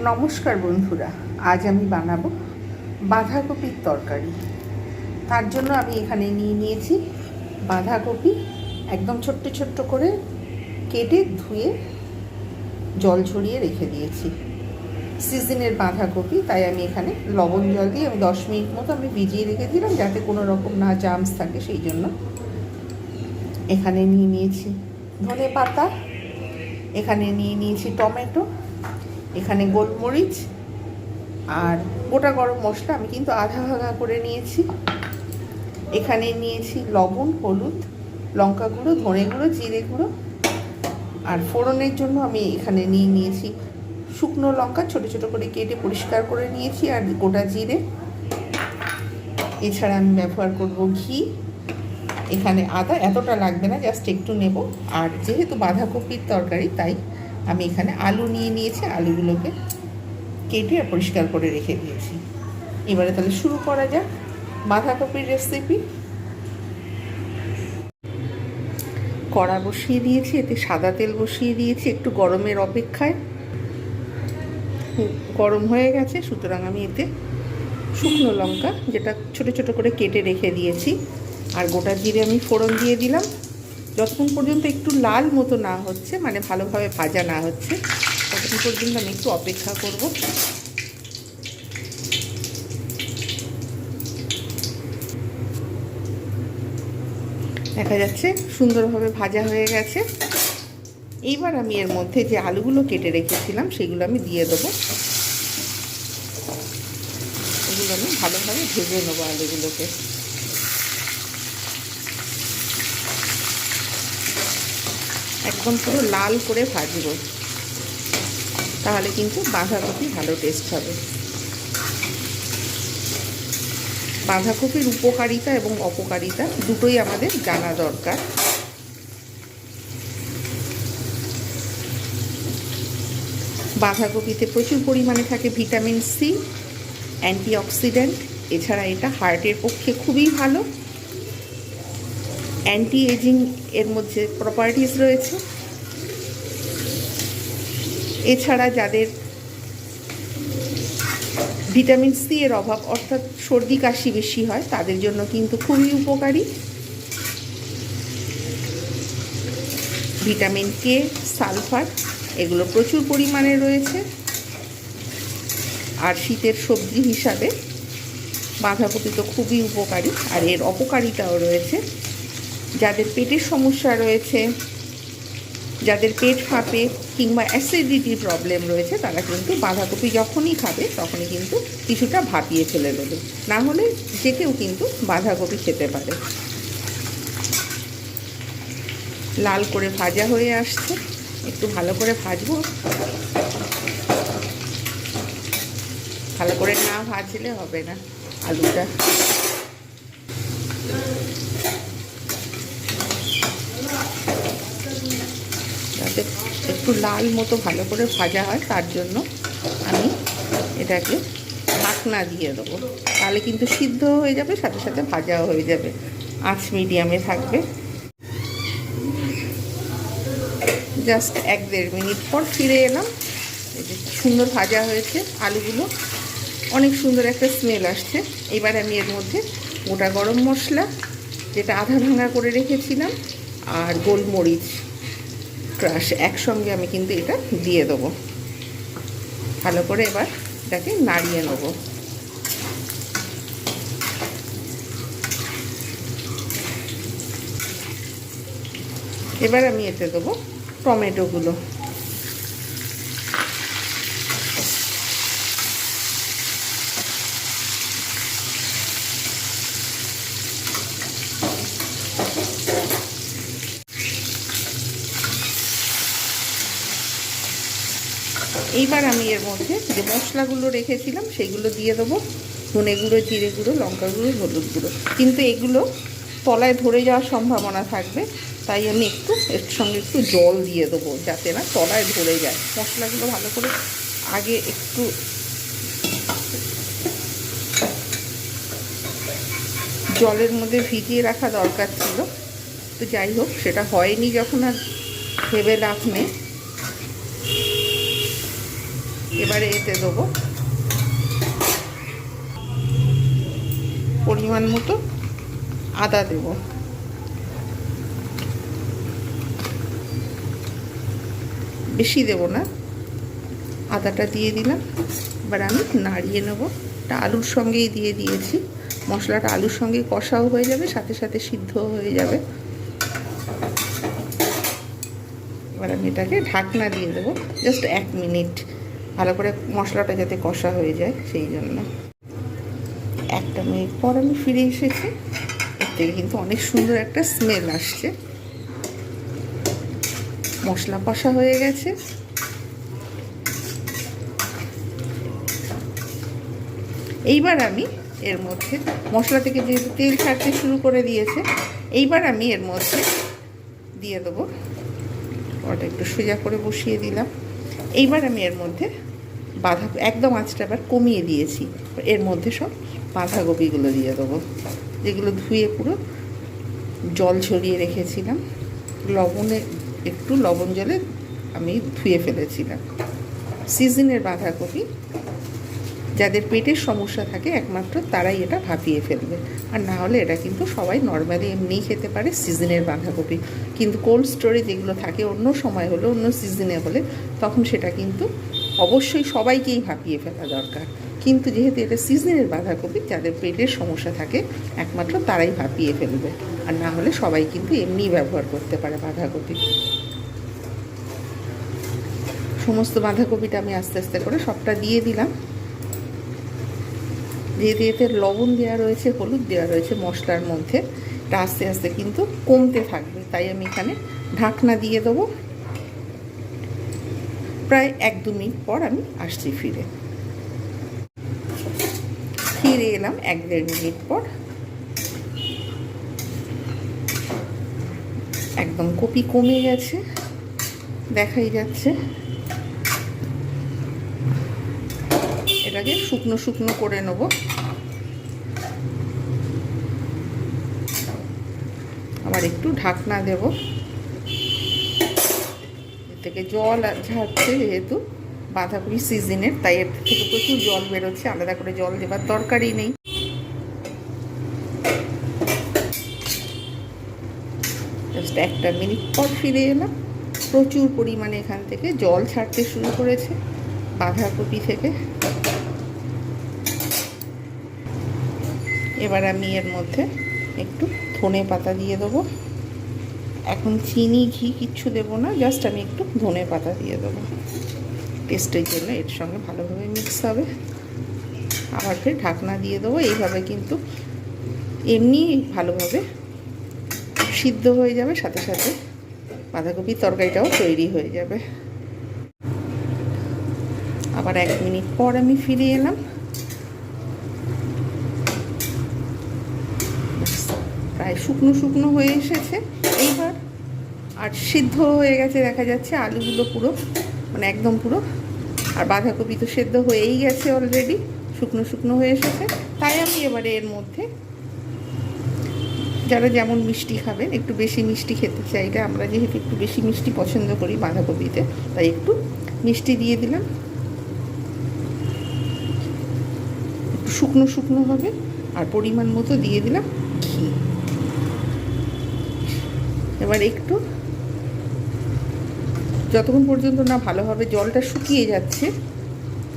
নমস্কার বন্ধুরা, আজ আমি বানাবো বাঁধাকপির তরকারি। তার জন্য আমি এখানে নিয়েছি বাঁধাকপি, একদম ছোট্ট ছোট্ট করে কেটে ধুয়ে জল ঝরিয়ে রেখে দিয়েছি। সিজনের বাঁধাকপি, তাই আমি এখানে লবণ জল দিয়ে 10 মিনিট মতো আমি ভিজিয়ে রেখেছিলাম, যাতে কোনো রকম না জামস থাকে, সেই জন্য। এখানে নিয়েছি ধনে পাতা, এখানে নিয়েছি টমেটো, এখানে গোলমরিচ আর গোটা গরম মশলা আমি কিন্তু আধা ভাঙা করে নিয়েছি। এখানে নিয়েছি লবণ, হলুদ, লঙ্কা গুঁড়ো, ধনে গুঁড়ো, জিরে গুঁড়ো। আর ফোড়নের জন্য আমি এখানে নিয়েছি শুকনো লঙ্কা ছোট ছোট করে কেটে পরিষ্কার করে নিয়েছি, আর গোটা জিরে। এছাড়া আমি ব্যবহার করব ঘি। এখানে আদা এতটা লাগবে না, জাস্ট একটু নেব। আর যেহেতু বাঁধাকপির তরকারি, তাই আমি এখানে আলু নিয়েছি, আলুগুলোকে কেটে আর পরিষ্কার করে রেখে দিয়েছি। এবারে তাহলে শুরু করা যাক বাঁধাকপির রেসিপি। কড়া বসিয়ে দিয়েছি, এতে সাদা তেল বসিয়ে দিয়েছি একটু গরমের অপেক্ষায়। গরম হয়ে গেছে, সুতরাং আমি এতে শুকনো লঙ্কা, যেটা ছোট ছোট করে কেটে রেখে দিয়েছি, আর গোটা জিরে আমি ফোড়ন দিয়ে দিলাম। যতক্ষণ পর্যন্ত একটু লাল মতো না হচ্ছে, মানে ভালোভাবে ভাজা না হচ্ছে, ততক্ষণ পর্যন্ত আমি একটু অপেক্ষা করব। দেখা যাচ্ছে সুন্দরভাবে ভাজা হয়ে গেছে। এইবার আমি এর মধ্যে যে আলুগুলো কেটে রেখেছিলাম সেগুলো আমি দিয়ে দেবো। এগুলো আমি ভালোভাবে ভেজে নেবো আলুগুলোকে। একদম পুরো লাল করে ভাজবো, তাহলে কিন্তু বাঁধাকপি ভালো টেস্ট হবে। বাঁধাকপির উপকারিতা এবং অপকারিতা দুটোই আমাদের জানা দরকার। বাঁধাকপিতে প্রচুর পরিমাণে থাকে ভিটামিন সি, অ্যান্টিঅক্সিডেন্ট। এছাড়া এটা হার্টের পক্ষে খুবই ভালো। অ্যান্টি এজিং এর মধ্যে প্রপার্টিস রয়েছে। এছাড়া যাদের ভিটামিন সি এর অভাব, অর্থাৎ সর্দি কাশি বেশি হয়, তাদের জন্য কিন্তু খুবই উপকারী। ভিটামিন কে, সালফার, এগুলো প্রচুর পরিমাণে রয়েছে। আর শীতের সবজি হিসাবে বাঁধাকপি তো খুবই উপকারী। আর এর অপকারিতাও রয়েছে। যাদের পেটের সমস্যা রয়েছে, যাদের পেট ফাঁপে কিংবা অ্যাসিডিটির প্রবলেম রয়েছে, তারা কিন্তু বাঁধাকপি যখনই খাবে তখনই কিন্তু কিছুটা ভাপিয়ে ফেলে দেবে। না হলে যে কেউ কিন্তু বাঁধাকপি খেতে পারে। লাল করে ভাজা হয়ে আসছে, একটু ভালো করে ভাজবো। ভালো করে না ভাজলে হবে না আলুটা। যাতে একটু লাল মতো ভালো করে ভাজা হয়, তার জন্য আমি এটাকে ঢাকনা দিয়ে দেবো। তাহলে কিন্তু সিদ্ধ হয়ে যাবে, সাথে সাথে ভাজাও হয়ে যাবে। আঁচ মিডিয়ামে থাকবে। জাস্ট 1-1.5 মিনিট পর ফিরে এলাম। এই যে সুন্দর ভাজা হয়েছে আলুগুলো, অনেক সুন্দর একটা স্মেল আসছে। এবার আমি এর মধ্যে গোটা গরম মশলা, যেটা আধা ভাঙা করে রেখেছিলাম, আর গোলমরিচ ক্রাশ একসঙ্গে আমি কিন্তু এটা দিয়ে দেবো। ভালো করে এবার এটাকে নাড়িয়ে নেব। এবার আমি এতে দেবো টমেটোগুলো। এইবার আমি এর মধ্যে যে মশলাগুলো রেখেছিলাম সেইগুলো দিয়ে দেবো। ধনে গুঁড়ো, জিরে গুঁড়ো, লঙ্কা গুঁড়ো, হলুদ গুঁড়ো। কিন্তু এগুলো তলায় ধরে যাওয়ার সম্ভাবনা থাকবে, তাই আমি এর সঙ্গে একটু জল দিয়ে দেবো, যাতে না তলায় ধরে যায়। মশলাগুলো ভালো করে আগে একটু জলের মধ্যে ভিজিয়ে রাখা দরকার ছিল, তো যাই হোক, সেটা হয়নি। যখন আর ভেবে লাভ নেই। এবারে এতে দেবো পরিমাণ মতো আদা দেব, বেশি দেব না, আদাটা দিয়ে দিলাম। এবার আমি নাড়িয়ে নেব। এটা আলুর সঙ্গেই দিয়ে দিয়েছি, মশলাটা আলুর সঙ্গে কষাও হয়ে যাবে, সাথে সাথে সিদ্ধ হয়ে যাবে। এবার আমি এটাকে ঢাকনা দিয়ে দেবো জাস্ট 1 মিনিট, ভালো করে মশলাটা যাতে কষা হয়ে যায় সেই জন্য। 1 মিনিট পর আমি ফিরে এসেছি। এর থেকে কিন্তু অনেক সুন্দর একটা স্মেল আসছে, মশলা কষা হয়ে গেছে। এইবার আমি এর মধ্যে মশলা থেকে যেহেতু তেল ছাড়তে শুরু করে দিয়েছে, এইবার আমি এর মধ্যে দিয়ে দেবো, ওটা একটু সোজা করে বসিয়ে দিলাম। এইবার আমি এর মধ্যে একদম আঁচটা এবার কমিয়ে দিয়েছি, এর মধ্যে সব বাঁধাকপিগুলো দিয়ে দেবো, যেগুলো ধুয়ে পুরো জল ছড়িয়ে রেখেছিলাম, একটু লবণ জলে আমি ধুয়ে ফেলেছিলাম। সিজনের বাঁধাকপি, যাদের পেটের সমস্যা থাকে একমাত্র তারাই এটা ভাপিয়ে ফেলবে, আর না হলে এটা কিন্তু সবাই নর্মালি এমনিই খেতে পারে সিজনের বাঁধাকপি। কিন্তু কোল্ড স্টোরে যেগুলো থাকে অন্য সময় হলে, অন্য সিজনে হলে, তখন সেটা কিন্তু অবশ্যই সবাইকেই ভাপিয়ে ফেলা দরকার। কিন্তু যেহেতু এটা সিজনের বাঁধাকপি, যাদের পেটের সমস্যা থাকে একমাত্র তারাই ভাপিয়ে ফেলবে, আর না হলে সবাই কিন্তু এমনিই ব্যবহার করতে পারে বাঁধাকপি। সমস্ত বাঁধাকপিটা আমি আস্তে আস্তে করে সবটা দিয়ে দিলাম। যেহেতু এতে লবণ দেওয়া রয়েছে, হলুদ দেওয়া রয়েছে মশলার মধ্যে, এটা আস্তে আস্তে কিন্তু কমতে থাকবে, তাই আমি এখানে ঢাকনা দিয়ে দেবো। প্রায় 1-2 মিনিট পর আমি আসছি ফিরে এলাম 1-1.5 মিনিট পর। একদম কপি কমে গেছে, দেখাই যাচ্ছে। এটাকে শুকনো শুকনো করে নেব। আবার একটু ঢাকনা দেব, এর থেকে জল ঝাড়ছে, যেহেতু বাঁধাকপি সিজনের, তাই এর থেকে প্রচুর জল বেরোচ্ছে, আলাদা করে জল দেবার দরকারই নেই। জাস্ট 1 মিনিট পর ফিরে এলাম। প্রচুর পরিমাণে এখান থেকে জল ছাড়তে শুরু করেছে বাঁধাকপি থেকে। এবার আমি এর মধ্যে একটু ধনে পাতা দিয়ে দেবো। এখন চিনি ঘি কিচ্ছু দেবো না, জাস্ট আমি একটু ধনে পাতা দিয়ে দেবো টেস্টের জন্য, এর সঙ্গে ভালোভাবে মিক্স হবে। আবার ফের ঢাকনা দিয়ে দেবো। এইভাবে কিন্তু এমনি ভালোভাবে সিদ্ধ হয়ে যাবে, সাথে সাথে বাঁধাকপির তরকারিটাও তৈরি হয়ে যাবে। আবার 1 মিনিট পর আমি ফিরে এলাম। প্রায় শুকনো শুকনো হয়ে এসেছে এইবার, আর সিদ্ধ হয়ে গেছে দেখা যাচ্ছে আলুগুলো পুরো, মানে একদম পুরো, আর বাঁধাকপি তো সেদ্ধ হয়েই গেছে অলরেডি, শুকনো শুকনো হয়ে এসেছে। তাই আমি এবারে এর মধ্যে, যারা যেমন মিষ্টি খাবেন, একটু বেশি মিষ্টি খেতে চাইলে, আমরা যেহেতু একটু বেশি মিষ্টি পছন্দ করি বাঁধাকপিতে, তাই একটু মিষ্টি দিয়ে দিলাম। একটু শুকনো শুকনো হবে, আর পরিমাণ মতো দিয়ে দিলাম ঘি। এবার একটু, যতক্ষণ পর্যন্ত না ভালোভাবে জলটা শুকিয়ে যাচ্ছে,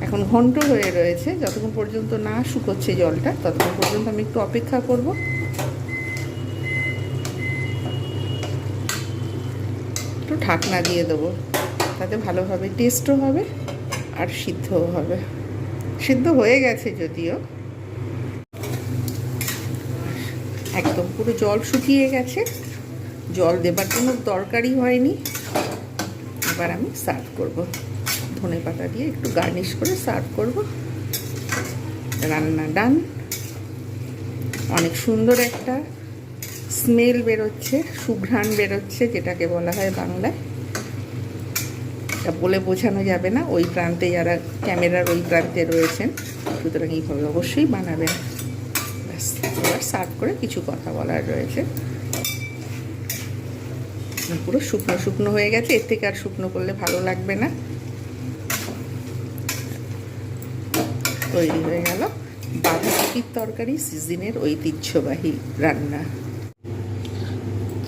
এখন ঘন্ট হয়ে রয়েছে, যতক্ষণ পর্যন্ত না শুকোচ্ছে জলটা, ততক্ষণ পর্যন্ত আমি একটু অপেক্ষা করব। একটু ঢাকনা দিয়ে দেবো, তাতে ভালোভাবে টেস্টও হবে আর সিদ্ধও হবে। সিদ্ধ হয়ে গেছে যদিও, একদম পুরো জল শুকিয়ে গেছে, জল দেবার কোনো দরকারই হয়নি। এবার আমি সার্ভ করব, ধনে পাতা দিয়ে একটু গার্নিশ করে সার্ভ করব। রান্না ডান। অনেক সুন্দর একটা স্মেল বেরোচ্ছে, সুঘ্রাণ বেরোচ্ছে, যেটাকে বলা হয় বাংলায়। এটা বলে বোঝানো যাবে না, ওই প্রান্তে যারা ক্যামেরার ওই প্রান্তে রয়েছেন, সুতরাং এইভাবে অবশ্যই বানাবেন। ব্যাস, এবার সার্ভ করে কিছু কথা বলার রয়েছে। পুরো শুকনো শুকনো হয়ে গেছে, এর থেকে আর শুকনো করলে ভালো লাগবে না। তৈরি হয়ে গেল বাঁধাকপির তরকারি, সিজনের ঐতিহ্যবাহী রান্না।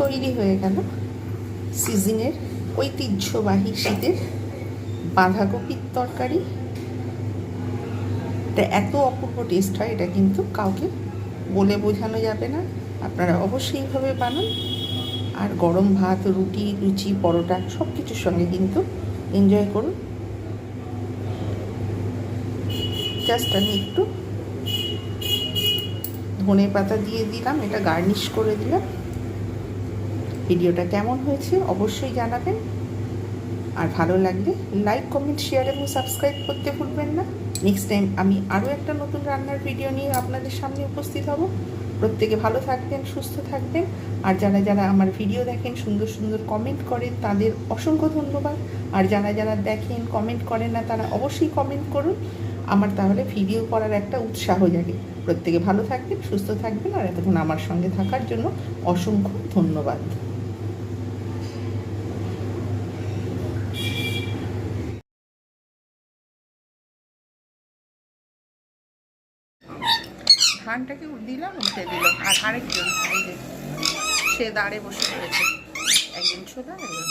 তৈরি হয়ে গেল সিজনের ঐতিহ্যবাহী শীতের বাঁধাকপির তরকারি। এটা এত অপূর্ব টেস্ট হয়, এটা কিন্তু কাউকে বলে বোঝানো যাবে না। আপনারা অবশ্যই এইভাবে বানান, আর গরম ভাত, রুটি, লুচি, পরোটা সব কিছুর সঙ্গে কিন্তু এনজয় করুন। জাস্ট আমি একটু ধনে পাতা দিয়ে দিলাম, এটা গার্নিশ করে দিলাম। ভিডিওটা কেমন হয়েছে অবশ্যই জানাবেন, আর ভালো লাগলে লাইক, কমেন্ট, শেয়ার এবং সাবস্ক্রাইব করতে ভুলবেন না। নেক্সট টাইম আমি আরও একটা নতুন রান্নার ভিডিও নিয়ে আপনাদের সামনে উপস্থিত হব। প্রত্যেকে ভালো থাকবেন, সুস্থ থাকবেন, আর যারা যারা আমার ভিডিও দেখেন, সুন্দর সুন্দর কমেন্ট করেন, তাদের অসংখ্য ধন্যবাদ। আর যারা যারা দেখেন কমেন্ট করেন না, তারা অবশ্যই কমেন্ট করুন, আমার তাহলে ভিডিও করার একটা উৎসাহ জাগে। প্রত্যেকে ভালো থাকবেন, সুস্থ থাকবেন, আর এতক্ষণ আমার সঙ্গে থাকার জন্য অসংখ্য ধন্যবাদ। ধানটাকে দিলাম, উঠে দিল, আর আরেকজন এই যে সে দাঁড়ে বসে পড়েছে, একজন ছোলা একজন।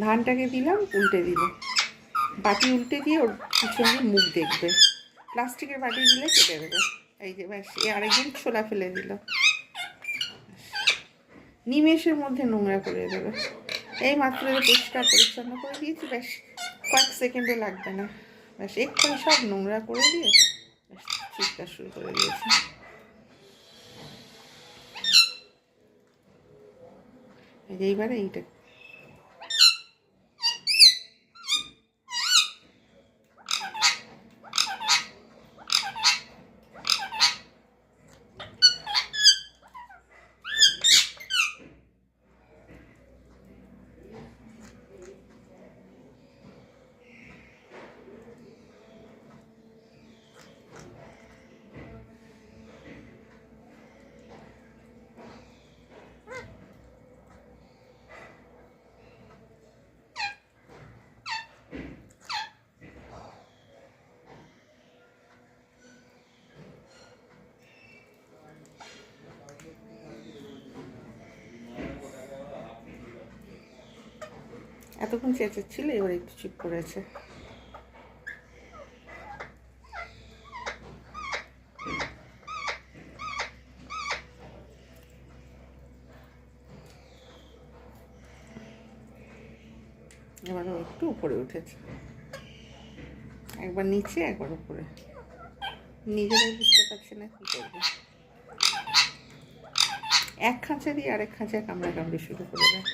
ধানটাকে দিলাম, উল্টে দিল, বাটি উল্টে দিয়ে ওর পিছনে মুখ দেখবে। প্লাস্টিকের বাটি দিলে কেটে দেবে। এই যে ব্যাস, এ আরেকজন ছোলা ফেলে দিল, নিমেষের মধ্যে নোংরা করে দেবে। এই মাত্র পরিষ্কার পরিচ্ছন্ন করে দিয়েছি, ব্যাস কয়েক সেকেন্ডও লাগবে না, ব্যাস এক্ষুনি সব নোংরা করে দিয়ে ব্যাস চিৎকার শুরু করে দিয়েছে। এইবারে এইটা এতক্ষণ চেঁচাচ্ছিল, এবার একটু চুপ করেছে। এবারও একটু উপরে উঠেছে, একবার নিচে একবার উপরে, নিজেরাই বুঝতে পারছে না কী করবে। এক খাঁচা দিয়ে আরেক খাঁচা কামড়াকামড়ি শুরু করে দেয়।